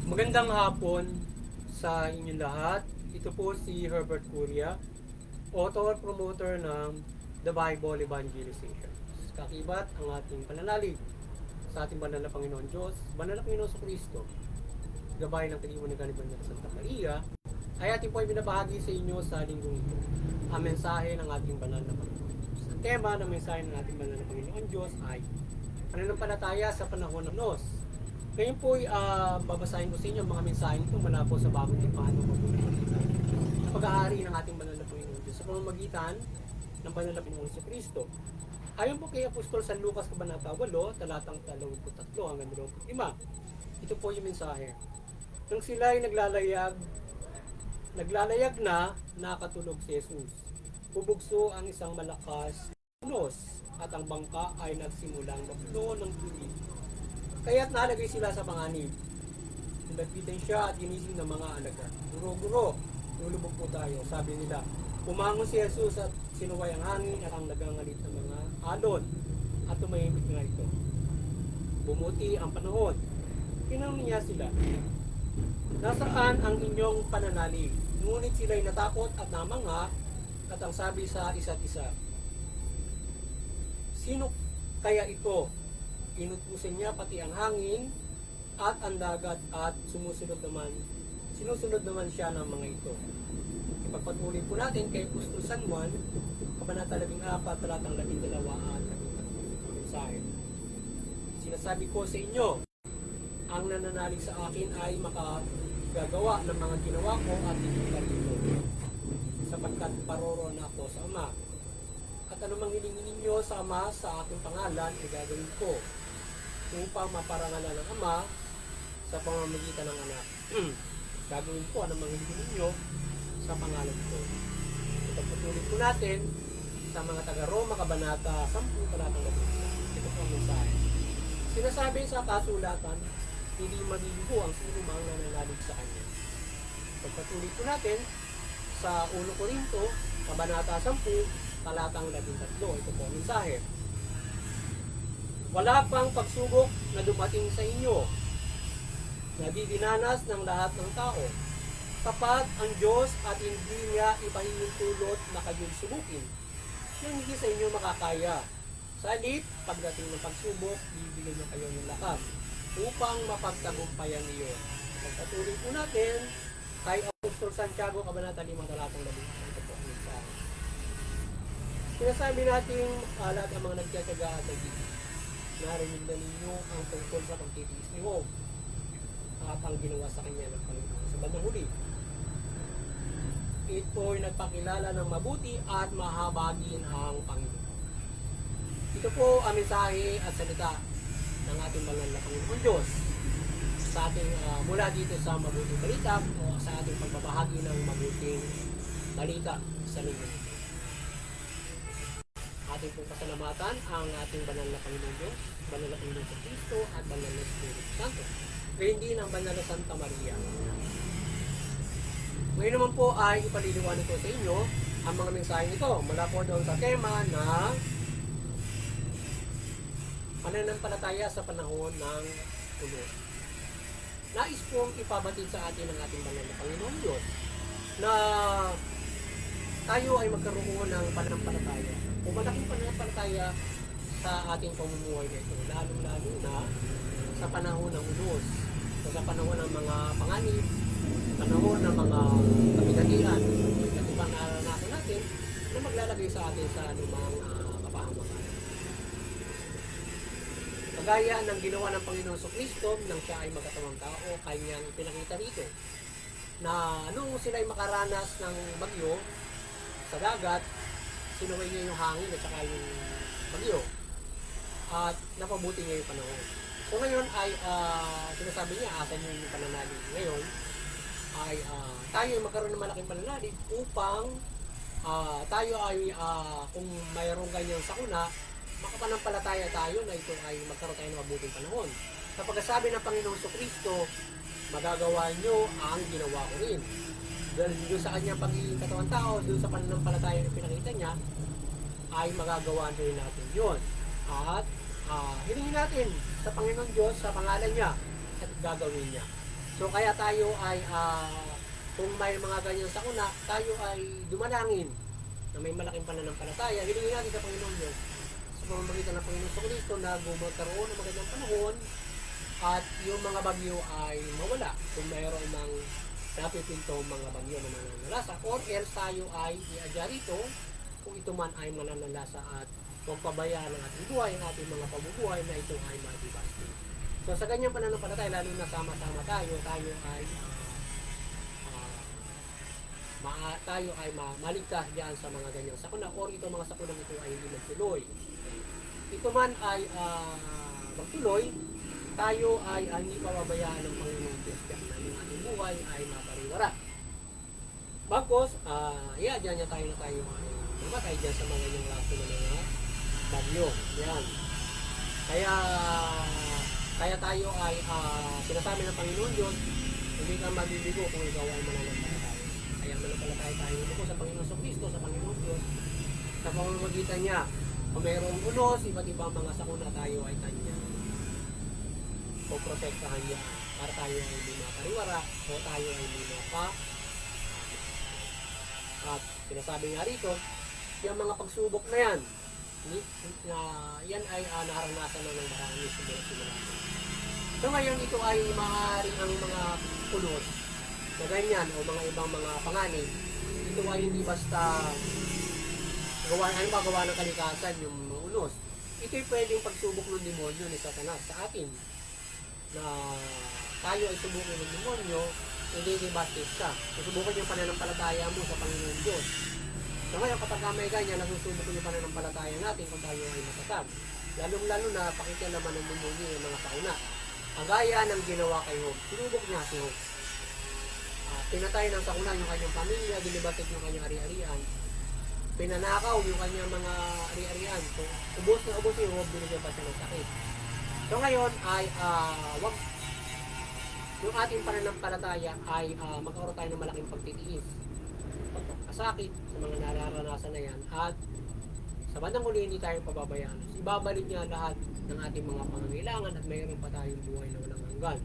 Magandang hapon sa inyong lahat. Ito po si Herbert Curia, author, promoter ng The Bible Evangelization. Kakibat ang ating pananalig sa ating banal na Panginoon Diyos, banal na Panginoon sa Kristo, gabay ng Kaliwanagan ni Banal Santa Maria, ay ating po ay binabahagi sa inyo sa linggong ito. Ang mensahe ng ating banal na Panginoon. Ang tema ng mensahe ng ating banal na Panginoon Diyos ay pananampalataya sa panahon ng Nos. Ngayon po, babasahin ko sa inyo ang mga mensahe ito mula po sa bagong tipahan ng pag-aari ng ating banal na Panginoon Diyos sa pamamagitan ng banal na Panginoon sa Kristo. Ayon po kay Apostol San Lucas, Kabanata 8, talatang 23 hanggang 25. Ito po yung mensahe. Nang sila ay naglalayag na, nakatulog si Jesus. Bubugso ang isang malakas unos at ang bangka ay nagsimulang mapuno ng tubig. Kaya't nalagay sila sa panganib. Nilapitan siya at ginising ng mga alagad. Guro, lulubog po tayo. Sabi nila, umangon si Jesus at sinuway ang hangin at ang nagangalit ng mga alon at tumahimik nga ito. Bumuti ang panahon. Tinanong niya sila, nasaan ang inyong pananalig? Ngunit sila'y natakot at namangha at ang sabi sa isa't isa, sino kaya ito? Inutusan niya pati ang hangin at ang dagat at sinusunod naman siya ng mga ito. Ipagpatuloy po natin kay Apostol San Juan, Kabanata 14, talatang 12 at 13 mensahe. Sinasabi ko sa inyo, ang nananalig sa akin ay makagagawa ng mga ginawa ko at hindi dito, sapagkat paroroon ako sa Ama. At anumang hilingin ninyo sa Ama sa aking pangalan ay gagawin ko, upang maparangalan ng Ama sa pamamagitan ng Anak. Gagawin ko anumang hilingin ninyo sa pangalan ko. Ipagpatuloy po natin sa mga taga-Roma, Kabanata 10, talatang 11. Ito po ang mensahe. Sinasabi sa kasulatan, hindi maliligo ang sino mang nananalig sa Kanya. Ipagpatuloy po natin sa 1 Corinto, Kabanata 10, talatang 13. Ito po ang mensahe. Wala pang pagsubok na dumating sa inyo, na didinanas ng lahat ng tao. Tapat ang Diyos at hindi niya ipahihintulot na kayong subukin na hindi sa inyo makakaya. Sa halip, pagdating ng pagsubok, bibigyan niya kayo ng lakas upang mapagtagumpayan niyo. Pagpatuloy po natin kay Apostol Santiago, Kabanata 5, talatang 11. Ito po ang mensahe. Sinasabi natin lahat ang mga nagtyaga at nagiging. Narinig na ninyo ang tungkol sa pagtitiis ni Job at ang ginawa sa kanya ng Panginoon. Sa bandang huli, ito ay nagpakilala ng mabuti at mahabagin ang Panginoon. Ito po ang mensahe at salita ng ating banal na Panginoon Diyos sa ating mula dito sa Mabuting Balita o sa ating pagbabahagi ng Mabuting Balita sa linggo. Ating pong pasalamatan ang ating banal na Panginoon Diyos, banal na Panginoon sa Kristo at banal na Espiritu Santo. Gayon din ang banal na Santa Maria. Ngayon naman po ay ipaliliwanag ko sa inyo ang mga mensahe nito mula po doon sa tema na pananampalataya sa panahon ng ulos. Nais pong ipabatid sa atin ng ating banal na Panginoon Diyos na tayo ay magkaroon ng pananampalataya o malaking pananampalataya sa ating pamumuhay nito, lalo-lalo na sa panahon ng unos, o sa panahon ng mga panganib, panahon ng mga kabigatian, at ibang naranasan natin na maglalagay sa atin sa anumang kapahamakan. Kagaya ng ginawa ng Panginoon sa Kristo nang siya ay magkatawang tao, kanyang pinakita rito na nung sila ay makaranas ng bagyo sa dagat, sinuway niya yung hangin at saka yung bagyo at napabuti niya yung panahon. So ngayon ay sinasabi niya, asan yung pananalig. Ngayon ay tayo ay magkaroon ng malaking pananalig upang tayo ay kung mayroong ganyang sakuna, makapanampalataya tayo na ito ay magkaroon tayo ng mabuting panahon. Sa pagkasabi ng Panginoon sa Kristo, magagawa nyo ang ginawa ko rin. Doon sa kanyang pagiging katawang tao, doon sa pananampalataya na pinakita niya, ay magagawa rin natin yun. At hilingin natin sa Panginoon Diyos sa pangalan niya at gagawin niya. So kaya tayo ay kung may mga ganyan sakuna, tayo ay dumalangin na may malaking pananampalataya. Hilingin natin sa Panginoon Diyos sa pamamagitan ng Panginoon sa Kristo na magkaroon ng magandang panahon at yung mga bagyo ay mawala kung mayroon ng napipintong mga bagyo na mananalasa, or else tayo ay iadya rito kung ito man ay mananalasa at magpabayaan ng ating buhay, ang ating mga pabubuhay na ito ay madibasti. So sa ganyang pananampalataya, lalo na sama-sama tayo ay tayo ay maligtas diyan sa mga ganyang sakuna, or ito mga sakunang ito ay hindi magtuloy. Ito man ay magtuloy, tayo ay hindi pababayaan ng Panginoon Diyos diyan na yung ating buhay ay mapariwara. Bagkos, diyan niya tayo na tayo ay mamatay diyan sa mga ganyang laso ng mga bagyo. Yan. Kaya tayo ay sinasabi ng Panginoon Diyos, hindi ka mabibigo kung ikaw ay mananampalataya. Kaya mananampalataya tayo dito sa Panginoon sa Kristo, sa Panginoon Diyos, sa pamamagitan niya. Kung mayroong unos, iba't ibang mga sakuna, tayo ay kanya o protektahan niya para tayo ay hindi mapariwara o tayo ay hindi mapa. At sinasabi nga rito, yung mga pagsubok na yan, yan ay naranasan na ng marami simula. So ngayon ito ay maaaring ang mga pulos na ganyan o mga ibang mga panganib, ito ay hindi basta gawa ng kalikasan yung mga ulos. Ito ay pwedeng pagsubok ng demonyo ni Satanas sa atin na tayo ay subukin ng demonyo, hindi bastis ka. Susubukan yung pananampalataya mo sa Panginoon Diyos. So ngayon kapag may ganyan, nasusubok yung pananampalataya natin kung tayo ay matatag. Lalong-lalo na pakikialaman ng demonyo yung mga sakuna. Ang gaya ng ginawa kay Job, sinubok niya si Job. Pinatay ng sakuna yung kanyang pamilya, dinibatik yung kanyang ari-arian. Pinanakaw yung kanyang mga ari-arian. So, ubos na ubos yung Job, binigyan pa siya ng sakit. So ngayon ay yung ating pananampalataya ay magkaroon tayo ng malaking pagtitiis, pagkakasakit sa mga nararanasan na yan, at sa bandang huli hindi tayo pababayaan. Ibabalik niya lahat ng ating mga pangangailangan at mayroon pa tayong buhay na walang hanggan,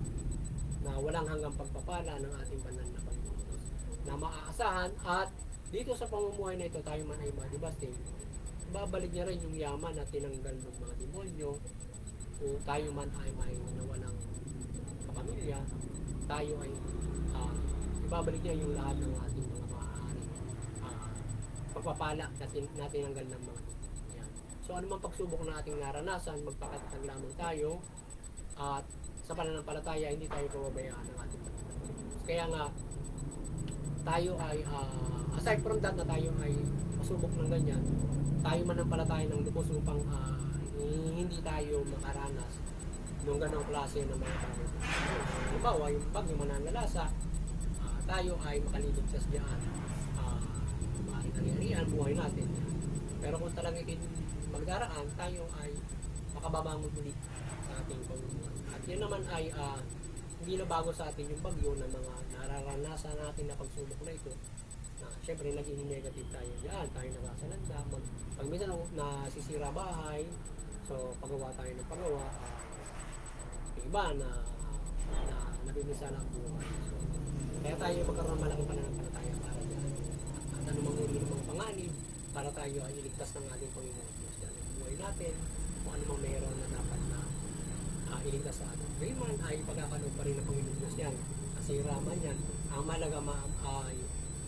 na walang hanggang pagpapala ng ating banal na Panginoon na maaasahan. At dito sa pamumuhay na ito tayo man ay madibasting, ibabalik niya rin yung yaman na tinanggal ng mga demonyo, o tayo man ay may nawalang kapamilya, tayo ay ibabalik niya yung lahat ng ating mga maaaring pagpapala na tinanggal ng mga yan. So anumang pagsubok na ating naranasan, magpakatatag lamang tayo, at sa pananampalataya hindi tayo pababayaan ng ating Panginoon. Kaya nga tayo ay aside from that na tayo ay pasubok ng ganyan, tayo mananampalataya ng lubos upang hindi tayo makaranas ng ganong klase ng mga bagay. Halimbawa, yung bagyo mananalasa, tayo ay makaliligtas diyan, maari-arian buhay natin. Pero kung talagang magdaraan, tayo ay makababangon ulit sa ating pamumuhay. At yun naman ay hindi na bago sa atin yung bagyo na mga nararanasan natin na pagsubok na ito. Siyempre naging negative tayo diyan, tayo nakasalanda, pag minsan nasisira bahay, so pagawa tayo ng pagawa, iba na nabimisala ang buhay. So, kaya tayo magkaroon ng malaking pananampalataya para dyan. At anumang uri ng mga panganib, para tayo ay iligtas ng ating Panginoon Diyos dyan ang buhay natin, kung anumang mayroon na dapat na iligtas sa atin. Gayman ay pagkakalob pa rin ng Panginoon Diyos yan. Kasi raman yan, ang malaga ay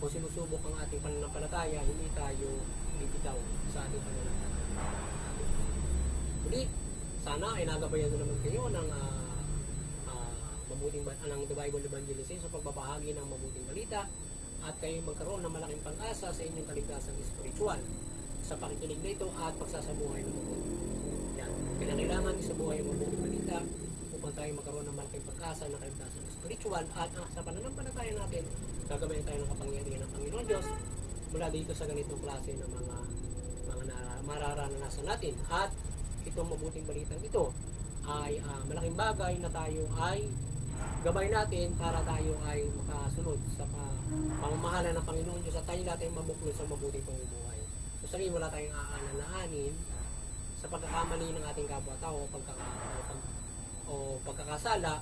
kung sinusubok ang ating pananampalataya, hindi tayo bibitaw sa ating pananampalataya. Uli, sana ay nagabayan na naman kayo ng mabuting ng The Bible Evangelism sa pagbabahagi ng mabuting balita, at kayo magkaroon ng malaking pag-asa sa inyong kaligtasan spiritual sa pakikinig na ito at pagsasabuhay ng mabuti. Yan. Kailangan sa buhay ng mabuting balita upang tayo magkaroon ng malaking pag-asa ng kaligtasan spiritual, at sa pananampalataya natin gagawin tayo ng kapangyarihan ng Panginoon Diyos mula dito sa ganitong klase ng mga mararanasan natin. At itong mabuting balitang ito ay malaking bagay na tayo ay gabay natin para tayo ay makasunod sa pamamahala ng Panginoon Diyos, at tayo natin mabuklod sa mabuting pamumuhay. So sabihin, wala tayong aalalahanin sa pagkakamali ng ating kapwa-tao o pagkakasala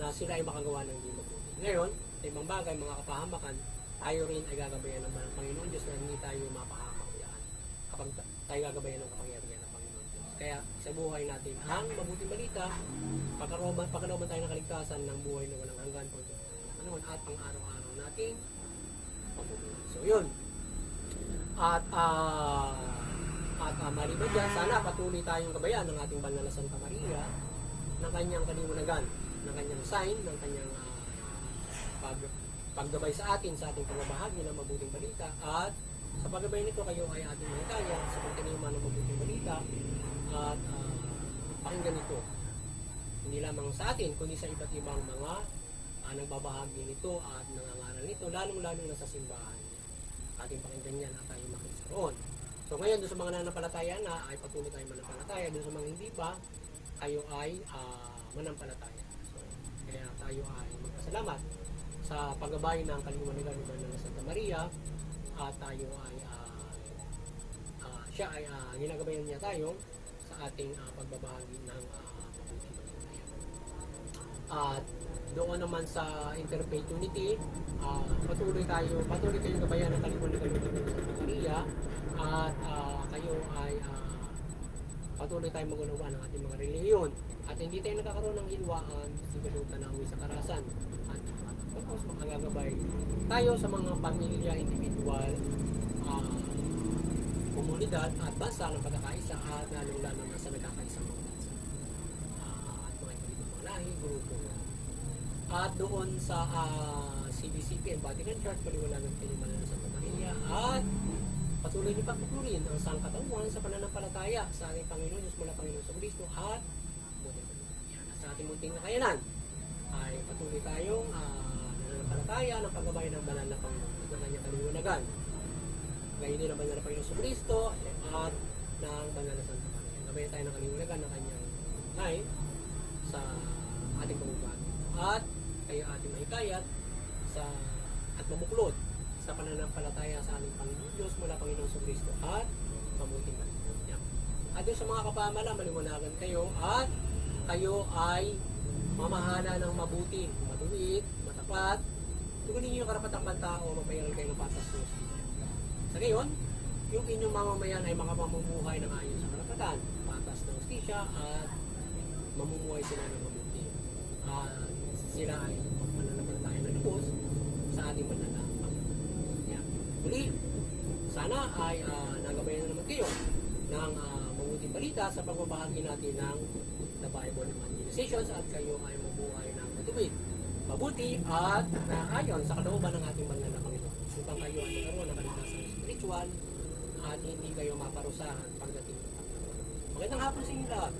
na sila ay makagawa ng hindi mabuti. Ngayon, sa ibang bagay, mga kapahamakan, tayo rin ay gagabayan ng Panginoon Diyos na hindi tayo mapahamak yan kapag tayo gagabayan ng kapangyarihan ng Panginoon Diyos. Kaya sa buhay natin, ang mabuting balita, pagkalooban tayo ng kaligtasan ng buhay na walang hanggan, Panginoon, at pang araw-araw nating pamumuhay. So yun. At maliban dyan, sana patuloy tayong gabayan ng ating banal na Santa Maria ng kanyang kaliwanagan, ng kanyang sign, ng kanyang paggabay sa ating pagbabahagi ng mabuting balita. At sa paggabay nito, kayo ay ating mahikaya sa pagtaniman ng mabuting balita at pakinggan ito. Hindi lamang sa atin, kundi sa iba't ibang mga nagbabahagi nito at nangangaral nito, lalong-lalo na sa simbahan. Ating pakinggan yan at tayo makinig roon. So ngayon, doon sa mga nanampalataya na, ay patuloy tayo manampalataya. Doon sa mga hindi pa, kayo ay manampalataya. So, kaya tayo ay magpasalamat sa paggabay ng kaliwanagan ng Banal na Santa Maria at tayo ay siya ay ginagabayan niya tayo sa ating pagbabahagi ng mabuting balita. At doon naman sa Interfaith Unity, patuloy kayong gabayan ng kaliwanagan ng Banal na Santa Maria at kayo ay patuloy tayong magunawa ng ating mga reliyon at hindi tayo nagkakaroon ng hilwaan, sigalutan na uwi sa karasan at tapos makagagabay tayo sa mga pamilya, individual, komunidad at bansa ng pagkakaisa at lalong-lalo na sa nagkakaisang mga bansa at mga ibang mga lahi, grupo. At doon sa CBCP and Vatican Church, paliwanagan kayo Banal na Santa Maria at patuloy niyo pagpupulin ang sangkatauhan sa pananampalataya sa ating Panginoon Diyos mula Panginoon sa Kristo at sa ating munting nakayanan ay patuloy tayong nananampalataya ng paggabay ng banal na Panginoon sa kanyang kaliwanagan. Gayon din ang banal na Panginoon sa Kristo at ng banal na Santa Maria. Gabayan tayo ng kaliwanagan ng kanyang life sa ating pagbabago. At kayo ating mahikayat at mamuklod sa pananampalataya sa ating Panginoon Diyos mula Panginoon sa Kristo at mabuting balita. At doon sa mga kapamala, maliwanagan kayo at kayo ay mamahala ng mabuti, matuwid, matapat. Tugunin niyo yung karapatang pantao, magbayaran kayo ng patas ng Espiritu. Sa gayon, yung inyong mamamayan ay makapamumuhay ng ayon sa karapatan, patas ng hustisya at mamumuhay sila ng mabuti. At sila ay magpananampalataya ng lubos sa ating banal na muli, sana ay nagabayan na naman kayo ng mabuting balita sa pagbabahagi natin ng The Bible Evangelizations at kayo ay mabuhay ng matuwid, mabuti at naayon sa kalooban ng ating banal na Panginoon. Upang kayo ay magkaroon ng kaligtasan spiritual at hindi kayo maparusahan pagdating ng Panginoon. Magandang hapon sa inyo lahat.